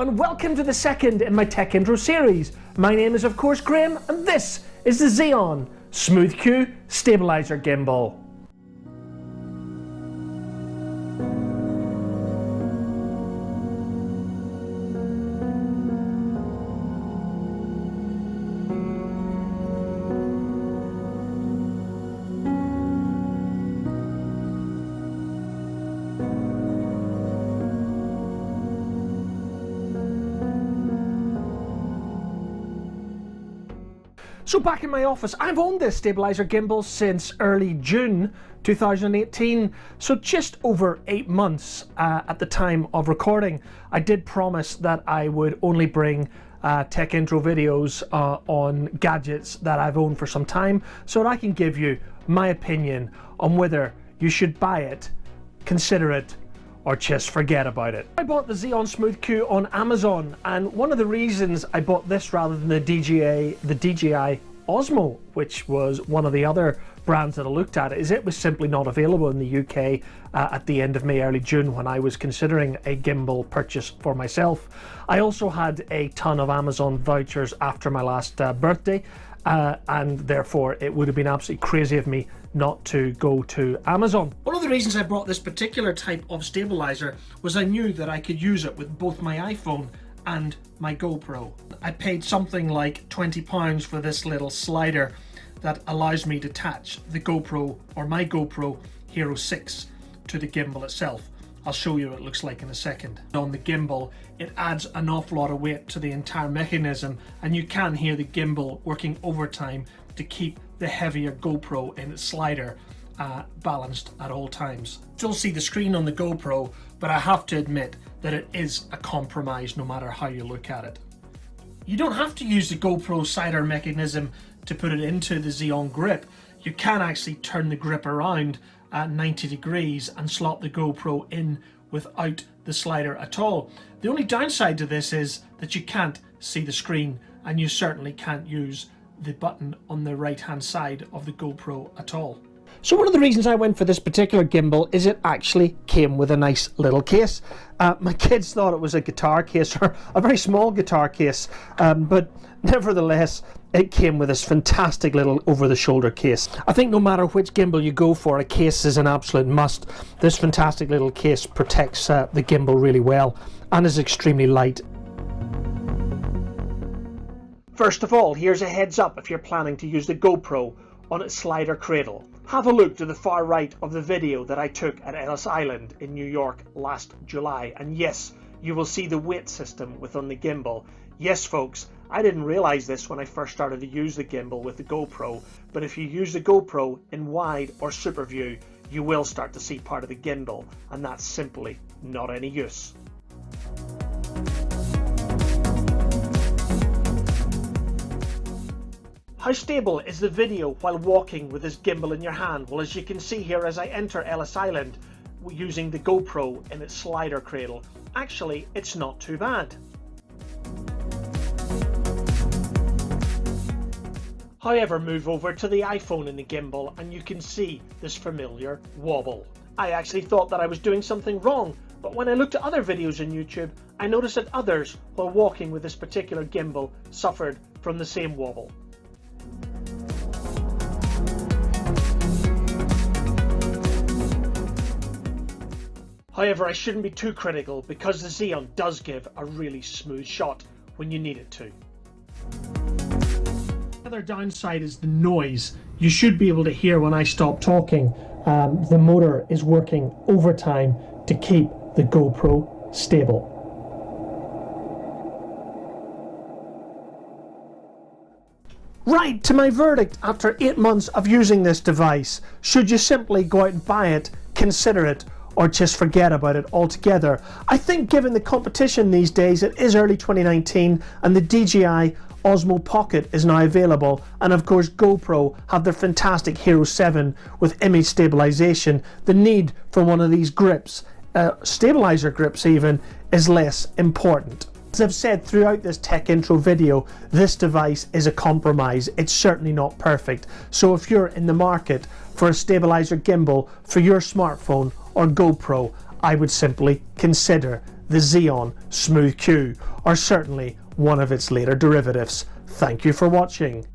everyone, welcome to the second in my tech intro series. My name is of course Graham and this is the Zhiyun Smooth Q Stabiliser gimbal. So back in my office, I've owned this stabiliser gimbal since early June 2018, so just over 8 months at the time of recording. I did promise that I would only bring tech intro videos on gadgets that I've owned for some time, so that I can give you my opinion on whether you should buy it, consider it, or just forget about it. I bought the Zhiyun Smooth Q on Amazon, and one of the reasons I bought this rather than the DJI Osmo, which was one of the other brands that I looked at, is it was simply not available in the UK at the end of May, early June, when I was considering a gimbal purchase for myself. I also had a ton of Amazon vouchers after my last birthday, and therefore it would have been absolutely crazy of me not to go to Amazon. One of the reasons I brought this particular type of stabilizer was I knew that I could use it with both my iPhone and my GoPro. I paid something like £20 for this little slider that allows me to attach the GoPro or my GoPro Hero 6 to the gimbal itself. I'll show you what it looks like in a second. On the gimbal, it adds an awful lot of weight to the entire mechanism, and you can hear the gimbal working overtime to keep the heavier GoPro in its slider balanced at all times. Still see the screen on the GoPro, but I have to admit that it is a compromise no matter how you look at it. You don't have to use the GoPro slider mechanism to put it into the Zhiyun grip. You can actually turn the grip around at 90 degrees and slot the GoPro in without the slider at all. The only downside to this is that you can't see the screen, and you certainly can't use the button on the right hand side of the GoPro at all. So one of the reasons I went for this particular gimbal is it actually came with a nice little case. My kids thought it was a guitar case, or a very small guitar case, but nevertheless it came with this fantastic little over-the-shoulder case. I think no matter which gimbal you go for, a case is an absolute must. This fantastic little case protects the gimbal really well and is extremely light. First of all, here's a heads up if you're planning to use the GoPro on its slider cradle. Have a look to the far right of the video that I took at Ellis Island in New York last July, and yes, you will see the weight system within the gimbal. Yes folks, I didn't realize this when I first started to use the gimbal with the GoPro, but if you use the GoPro in wide or super view, you will start to see part of the gimbal, and that's simply not any use. How stable is the video while walking with this gimbal in your hand? Well, as you can see here as I enter Ellis Island using the GoPro in its slider cradle, actually it's not too bad. However, move over to the iPhone in the gimbal and you can see this familiar wobble. I actually thought that I was doing something wrong, but when I looked at other videos on YouTube, I noticed that others, while walking with this particular gimbal, suffered from the same wobble. However, I shouldn't be too critical because the Zhiyun does give a really smooth shot when you need it to. The other downside is the noise. You should be able to hear when I stop talking. The motor is working overtime to keep the GoPro stable. Right, to my verdict after 8 months of using this device. Should you simply go out and buy it, consider it, or just forget about it altogether? I think given the competition these days, it is early 2019 and the DJI Osmo Pocket is now available, and of course GoPro have their fantastic Hero 7 with image stabilization. The need for one of these grips, stabilizer grips even, is less important. As I've said throughout this tech intro video, this device is a compromise. It's certainly not perfect. So if you're in the market for a stabilizer gimbal for your smartphone or GoPro, I would simply consider the Zhiyun Smooth Q, or certainly one of its later derivatives. Thank you for watching.